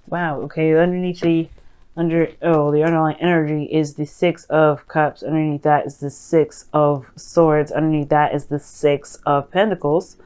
Wow. Okay. Underneath the the underlying energy is the Six of Cups. Underneath that is the Six of Swords. Underneath that is the Six of Pentacles,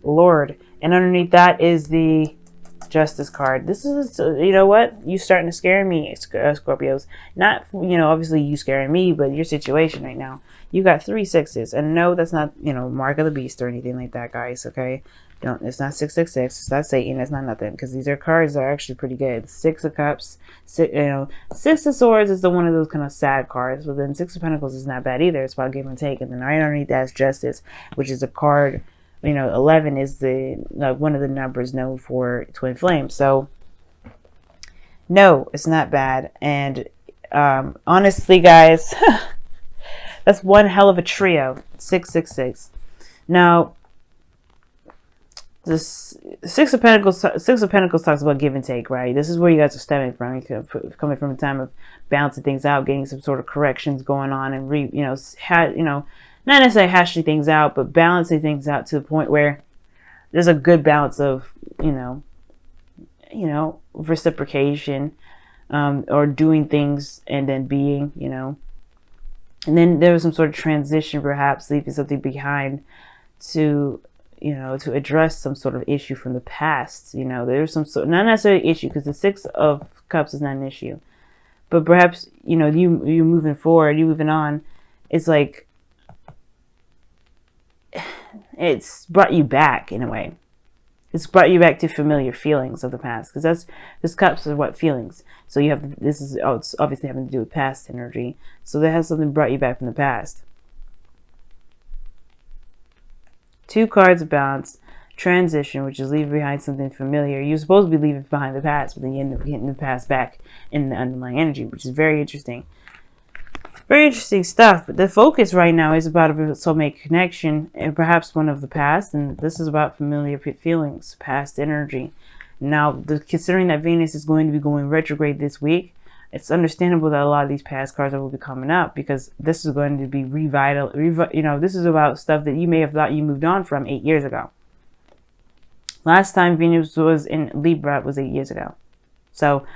Lord. And underneath that is the Justice card. This is, you know what? You starting to scare me, Scorpios. Not, obviously you scaring me, but your situation right now. You got 3 sixes. And no, that's not, mark of the beast or anything like that, guys, okay? Don't, it's not 666. It's not Satan. It's not nothing. Because these are cards that are actually pretty good. 6 of Cups. Six of Swords is the one of those kind of sad cards. But then 6 of Pentacles is not bad either. It's about give and take. And then right underneath that is Justice, which is a card. 11 is the one of the numbers known for twin flames. So no, it's not bad. And honestly, guys, that's one hell of a trio. 666. Now, this Six of Pentacles talks about give and take, right? This is where you guys are stemming from. You're coming from a time of balancing things out, getting some sort of corrections going on, and not necessarily hashing things out, but balancing things out to the point where there's a good balance of, reciprocation, or doing things and then being, and then there was some sort of transition, perhaps leaving something behind to, to address some sort of issue from the past. There's some sort, not necessarily issue, because the Six of Cups is not an issue, but perhaps, you moving forward, you moving on. It's like, it's brought you back in a way. It's brought you back to familiar feelings of the past, because this cups are what feelings. So you have it's obviously having to do with past energy. So that has something brought you back from the past. 2 cards of balance, transition, which is leaving behind something familiar. You're supposed to be leaving behind the past, but then you end up getting the past back in the underlying energy, which is very interesting. Very interesting stuff, but the focus right now is about a soulmate connection, and perhaps one of the past, and this is about familiar feelings, past energy. Now, considering that Venus is going to be going retrograde this week, it's understandable that a lot of these past cards will be coming up, because this is going to be this is about stuff that you may have thought you moved on from 8 years ago. Last time Venus was in Libra was 8 years ago. So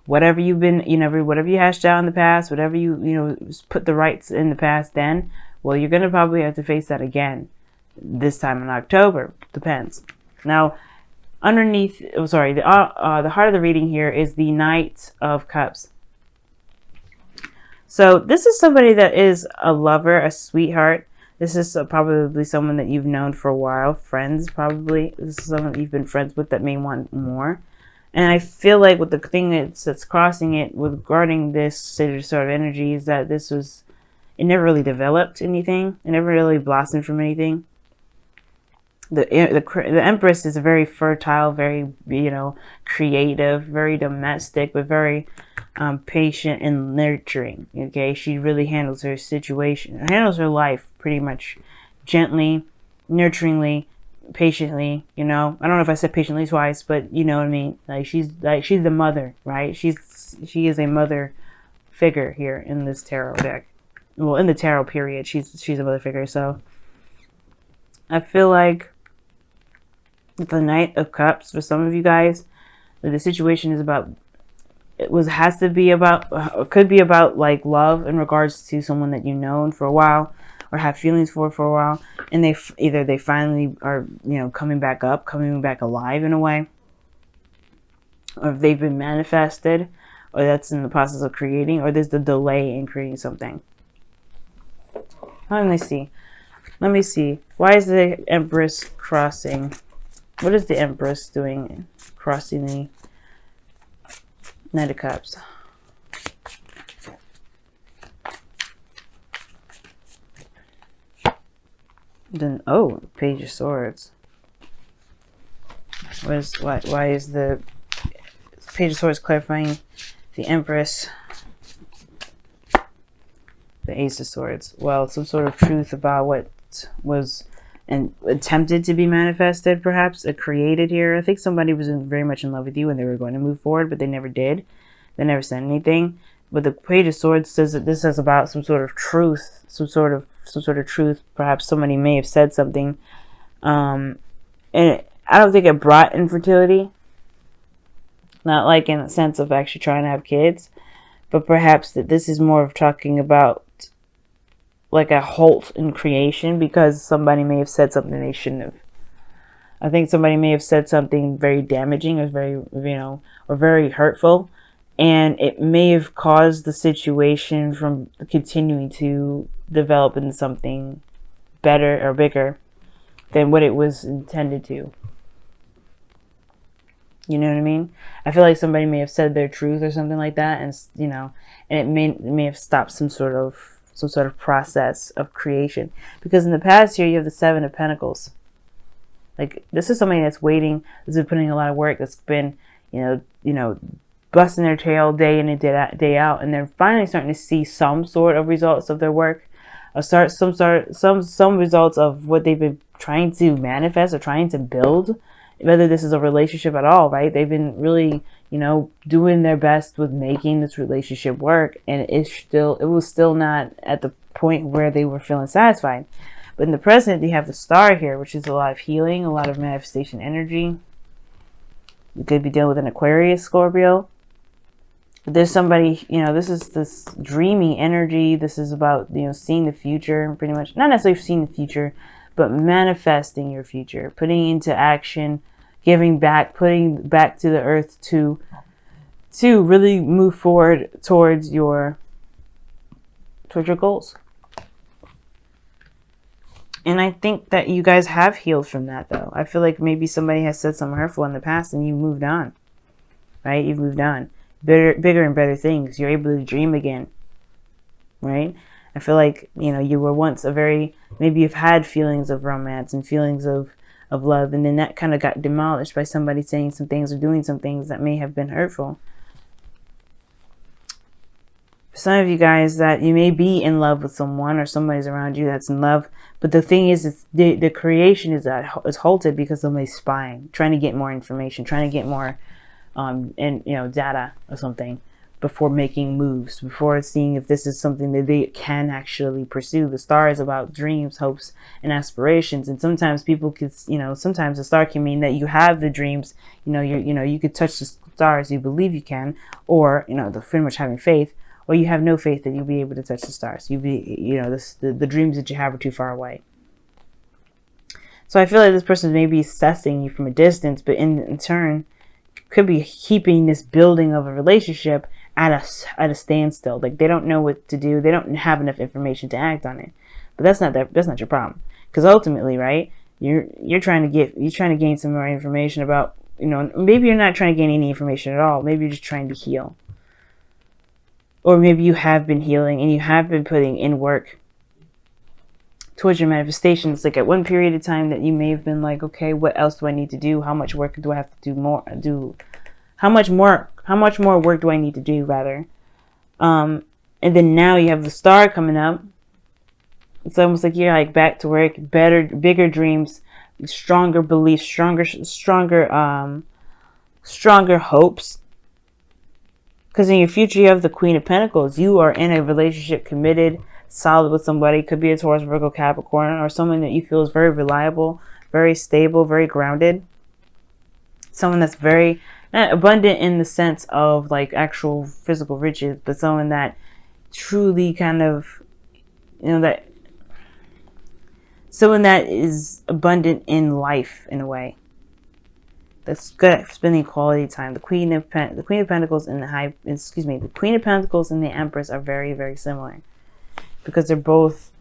whatever you've been, whatever you hashed out in the past, whatever you put the rights in the past then, well, you're going to probably have to face that again this time in October. Depends. Now, underneath, the heart of the reading here is the Knight of Cups. So this is somebody that is a lover, a sweetheart. This is probably someone that you've known for a while, friends probably. This is someone that you've been friends with that may want more. And I feel like with the thing that's crossing it regarding this sort of energy is that it never really developed anything. It never really blossomed from anything. The Empress is very fertile, very, creative, very domestic, but very patient and nurturing. Okay, she really handles her situation, handles her life pretty much gently, nurturingly, patiently. I don't know if I said patiently twice, but you know what I mean. She's the mother, right? She is a mother figure here in this tarot deck. Well, in the tarot period, she's a mother figure. So I feel like the Knight of Cups for some of you guys, the situation is about, could be about like love in regards to someone that you've known for a while or have feelings for a while, and they finally are, coming back alive in a way, or if they've been manifested, or that's in the process of creating, or there's the delay in creating something. Let me see. Why is the Empress crossing? What is the Empress doing crossing the Knight of Cups? Then, Page of Swords. Why is the Page of Swords clarifying the Empress? The Ace of Swords. Well, some sort of truth about what was attempted to be manifested, perhaps, created here. I think somebody was very much in love with you and they were going to move forward, but they never did. They never said anything. But the Page of Swords says that this is about some sort of truth, some sort of truth. Perhaps somebody may have said something, and I don't think it brought infertility. Not like in the sense of actually trying to have kids, but perhaps that this is more of talking about like a halt in creation because somebody may have said something they shouldn't have. I think somebody may have said something very damaging or very, or very hurtful, and it may have caused the situation from continuing to develop into something better or bigger than what it was intended to. You know what I mean? I feel like somebody may have said their truth or something like that, and and it may have stopped some sort of process of creation. Because in the past here, you have the Seven of Pentacles. Like, this is somebody that's waiting, that's been putting a lot of work, that's been, busting their tail day in and day out, and they're finally starting to see some sort of results of their work, or some results of what they've been trying to manifest or trying to build. Whether this is a relationship at all, right? They've been really, doing their best with making this relationship work, and it was still not at the point where they were feeling satisfied. But in the present, you have the Star here, which is a lot of healing, a lot of manifestation energy. You could be dealing with an Aquarius, Scorpio. But there's somebody, this is this dreamy energy. This is about, seeing the future, pretty much. Not necessarily seeing the future, but manifesting your future, putting into action, giving back, putting back to the earth to really move forward towards your goals. And I think that you guys have healed from that, though. I feel like maybe somebody has said something hurtful in the past and you moved on, right? You've moved on. Bigger and better things. You're able to dream again, right? I feel like, you were once maybe you've had feelings of romance and feelings of love, and then that kind of got demolished by somebody saying some things or doing some things that may have been hurtful. For some of you guys, that you may be in love with someone or somebody's around you that's in love, but the thing is, the creation is halted because somebody's spying, trying to get more information, trying to get more data or something, before making moves, before seeing if this is something that they can actually pursue. The Star is about dreams, hopes, and aspirations. And sometimes people could, sometimes the Star can mean that you have the dreams, you could touch the stars, you believe you can, or, they're pretty much having faith, or you have no faith that you'll be able to touch the stars. The dreams that you have are too far away. So I feel like this person may be assessing you from a distance, but in turn, could be keeping this building of a relationship at a standstill. Like, they don't know what to do. They don't have enough information to act on it. But that's not your problem. Because ultimately, right, you're trying to gain some more information about, maybe you're not trying to gain any information at all. Maybe you're just trying to heal. Or maybe you have been healing and you have been putting in work towards your manifestations. Like, at one period of time that you may have been like, okay, what else do I need to do? How much work do I have to do? How much more work do I need to do, rather? And then now you have the Star coming up. It's almost like you're like back to work, bigger dreams, stronger beliefs, stronger hopes. Because in your future, you have the Queen of Pentacles. You are in a relationship, committed, solid with somebody. Could be a Taurus, Virgo, Capricorn, or someone that you feel is very reliable, very stable, very grounded. Someone that's very not abundant in the sense of like actual physical riches, but someone that truly kind of, someone that is abundant in life in a way. That's good at spending quality time. The Queen of Pentacles and the Queen of Pentacles and the Empress are very, very similar, because they're both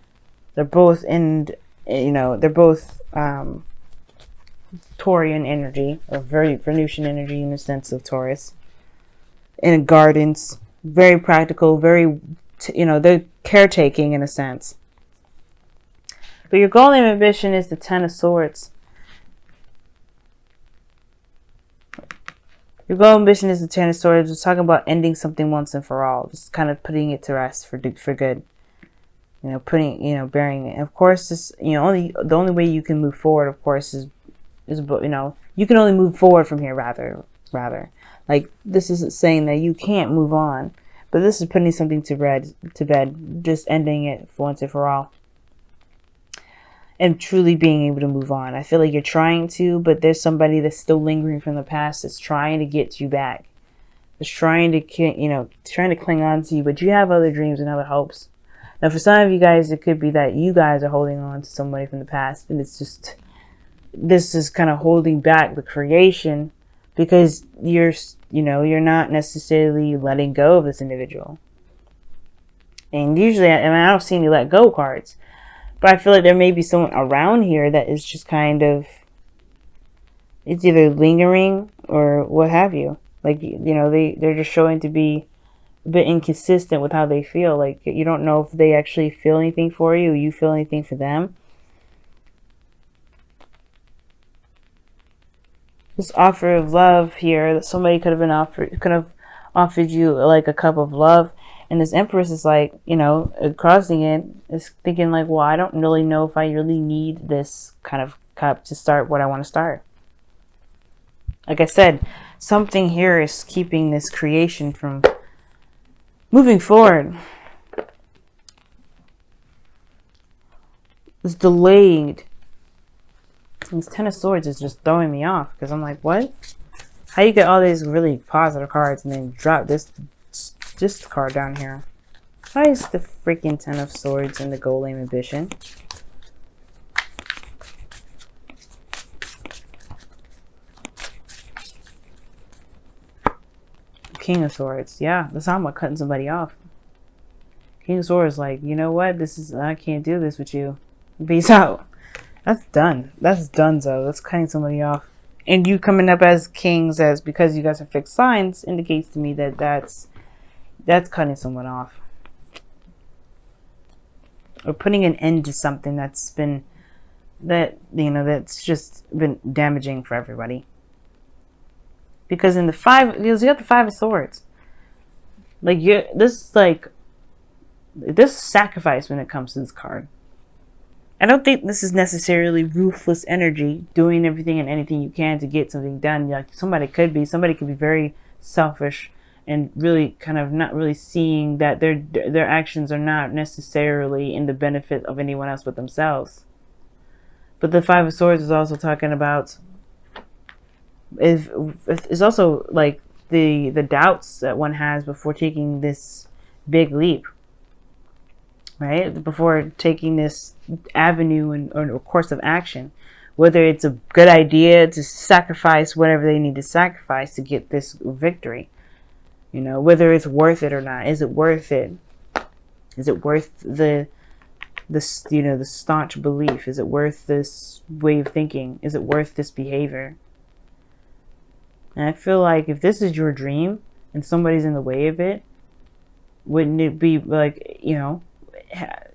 Taurian energy, or very Venusian energy in the sense of Taurus. In gardens, very practical, very, they're caretaking in a sense. But your goal and ambition is the Ten of Swords. Your goal and ambition is the Ten of Swords. We're talking about ending something once and for all. Just kind of putting it to rest for good. Burying it. And of course, this, the only way you can move forward, of course, is you can only move forward from here, rather. Like, this isn't saying that you can't move on, but this is putting something to bed, just ending it for once and for all. And truly being able to move on. I feel like you're trying to, but there's somebody that's still lingering from the past that's trying to get you back. is trying to, trying to cling on to you, but you have other dreams and other hopes. Now, for some of you guys, it could be that you guys are holding on to somebody from the past, and it's just, this is kind of holding back the creation because you're not necessarily letting go of this individual. And usually, I don't see any let go cards, but I feel like there may be someone around here that is just kind of, it's either lingering or what have you. Like, they're just showing to be a bit inconsistent with how they feel. Like, you don't know if they actually feel anything for you, or you feel anything for them. This offer of love here that somebody could have offered you like a cup of love, and this Empress is like, crossing it, is thinking like, well, I don't really know if I really need this kind of cup to start what I want to start. Like I said, something here is keeping this creation from moving forward. It's delayed. This Ten of Swords is just throwing me off because I'm like, what? How you get all these really positive cards and then drop this card down here? Why is the freaking Ten of Swords and the Golem Ambition? King of Swords. Yeah, that's how I'm cutting somebody off. King of Swords like, you know what? I can't do this with you. Peace out. That's done. That's donezo. That's cutting somebody off. And you coming up as kings, as because you guys are fixed signs, indicates to me that that's cutting someone off. Or putting an end to something that's just been damaging for everybody. Because in you got the Five of Swords. Like, this is sacrifice when it comes to this card. I don't think this is necessarily ruthless energy, doing everything and anything you can to get something done. Like, somebody could be very selfish and really kind of not really seeing that their actions are not necessarily in the benefit of anyone else but themselves. But the Five of Swords is also talking about, is also like the doubts that one has before taking this big leap. Right? Before taking this avenue or course of action. Whether it's a good idea to sacrifice whatever they need to sacrifice to get this victory. Whether it's worth it or not. Is it worth it? Is it worth the staunch belief? Is it worth this way of thinking? Is it worth this behavior? And I feel like if this is your dream and somebody's in the way of it, wouldn't it be like, you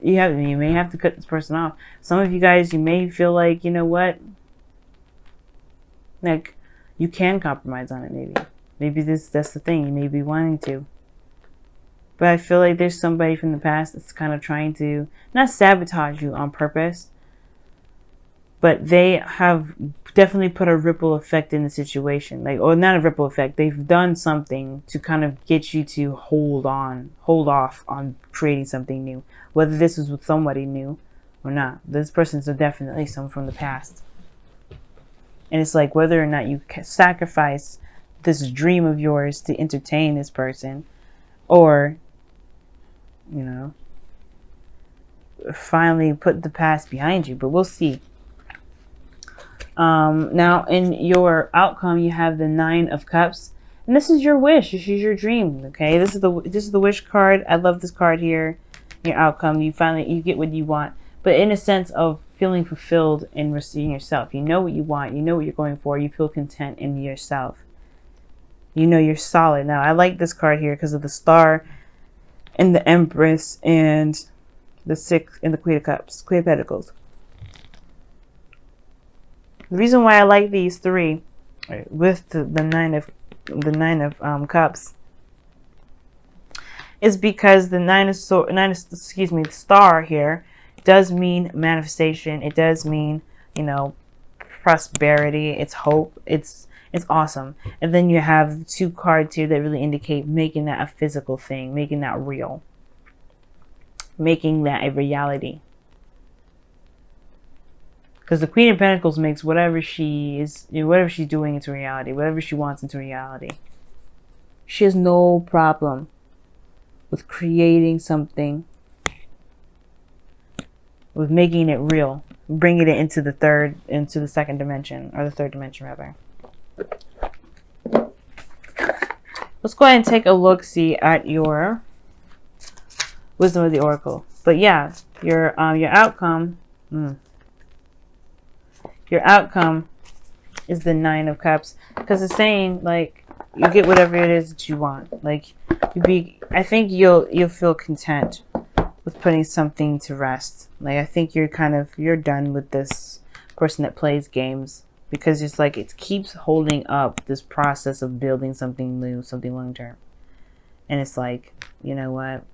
may have to cut this person off. Some of you guys, you may feel like, you know what, like, you can compromise on it. Maybe that's the thing, you may be wanting to, but I feel like there's somebody from the past that's kind of trying to not sabotage you on purpose, but they have definitely put a ripple effect in the situation. Like, or not a ripple effect, they've done something to kind of get you to hold off on creating something new. Whether this is with somebody new or not. This person's definitely someone from the past. And it's like, whether or not you sacrifice this dream of yours to entertain this person, or, finally put the past behind you. But we'll see. Now in your outcome, you have the Nine of Cups, and this is your wish. This is your dream. Okay, this is the wish card. I love this card here. Your outcome, you get what you want, but in a sense of feeling fulfilled and receiving yourself. You know what you want. You know what you're going for. You feel content in yourself. You're solid. Now, I like this card here because of the Star and the Empress and the Six and the Queen of Cups, Queen of Pentacles. The reason why I like these three, with the Nine of Cups, is because the Star here does mean manifestation. It does mean, prosperity. It's hope. It's awesome. And then you have two cards here that really indicate making that a physical thing, making that real, making that a reality. Because the Queen of Pentacles makes whatever she's doing into reality, whatever she wants into reality. She has no problem with creating something, with making it real, bringing it into the second dimension, or the third dimension rather. Let's go ahead and take a look-see at your Wisdom of the Oracle. But yeah, your outcome, your outcome is the Nine of Cups, because it's saying like you get whatever it is that you want. Like I think you'll feel content with putting something to rest. Like I think you're done with this person that plays games, because it's like it keeps holding up this process of building something new, something long term. And it's like, you know what?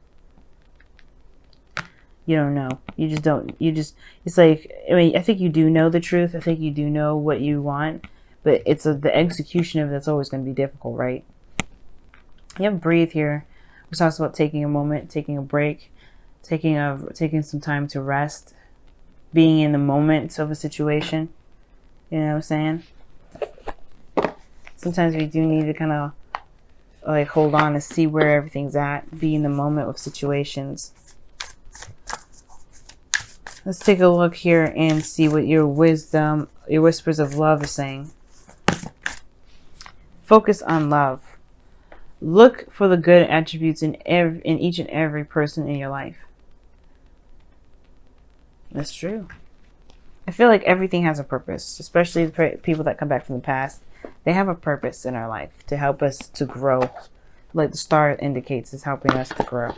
You don't know. It's like, I mean, I think you do know the truth. I think you do know what you want, but it's the execution of that's always going to be difficult, right? You have breathe here, which talks about taking a moment, taking a break, taking some time to rest, being in the moment of a situation. You know what I'm saying? Sometimes we do need to kind of like hold on and see where everything's at, be in the moment of situations. Let's take a look here and see what your wisdom, your whispers of love is saying. Focus on love. Look for the good attributes in each and every person in your life. That's true. I feel like everything has a purpose, especially the people that come back from the past. They have a purpose in our life to help us to grow. Like the star indicates, is helping us to grow.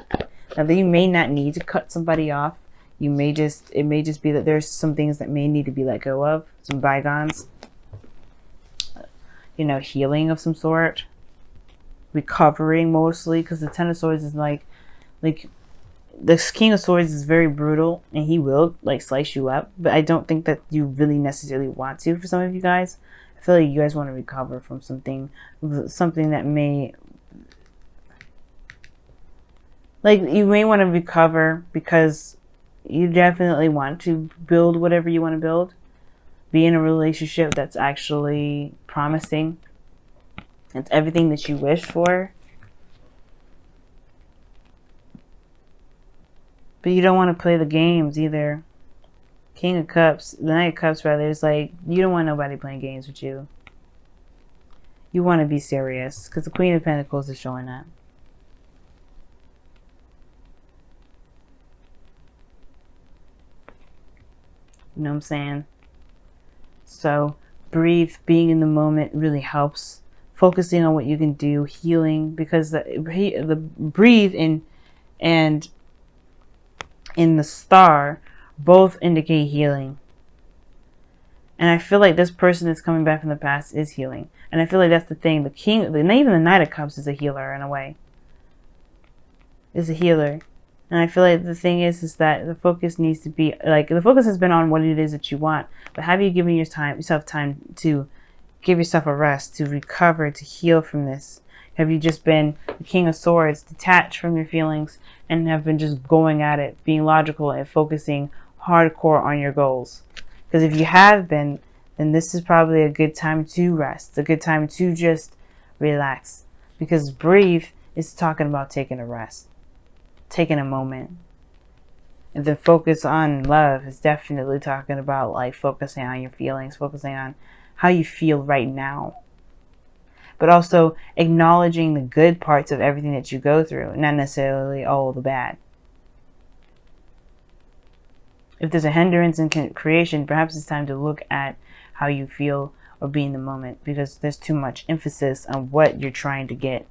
Now, you may not need to cut somebody off. It may just be that there's some things that may need to be let go of, some bygones. Healing of some sort, recovering mostly, because the Ten of Swords is like the King of Swords is very brutal, and he will like slice you up. But I don't think that you really necessarily want to. For some of you guys, I feel like you guys want to recover from something that may. Like, you may want to recover because you definitely want to build whatever you want to build. Be in a relationship that's actually promising. It's everything that you wish for. But you don't want to play the games either. King of Cups, the Knight of Cups rather, is like, you don't want nobody playing games with you. You want to be serious, because the Queen of Pentacles is showing that. You know what I'm saying? So breathe, being in the moment really helps. Focusing on what you can do, healing, because the breathe and in the star both indicate healing. And I feel like this person that's coming back from the past is healing. And I feel like that's the thing. Even the Knight of Cups is a healer in a way. Is a healer. And I feel like the thing is that the focus needs to be, like, the focus has been on what it is that you want. But have you given yourself time to give yourself a rest, to recover, to heal from this? Have you just been the King of Swords, detached from your feelings, and have been just going at it, being logical and focusing hardcore on your goals? Because if you have been, then this is probably a good time to rest, a good time to just relax. Because breathe is talking about taking a rest, taking a moment. And the focus on love is definitely talking about like focusing on your feelings, focusing on how you feel right now. But also acknowledging the good parts of everything that you go through, not necessarily all the bad. If there's a hindrance in creation, perhaps it's time to look at how you feel or be in the moment, because there's too much emphasis on what you're trying to get.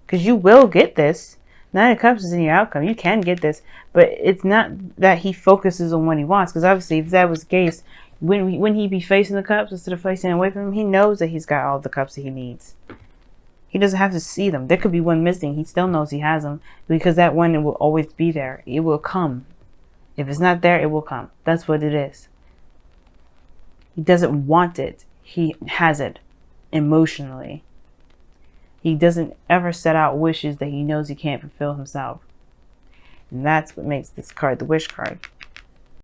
Because you will get this. Nine of Cups is in your outcome. You can get this, but it's not that he focuses on what he wants. Because obviously, if that was the case, when he be facing the cups instead of facing away from him, he knows that he's got all the cups that he needs. He doesn't have to see them. There could be one missing. He still knows he has them, because that one, it will always be there. It will come. If it's not there, it will come. That's what it is. He doesn't want it. He has it emotionally. He doesn't ever set out wishes that he knows he can't fulfill himself. And that's what makes this card the wish card.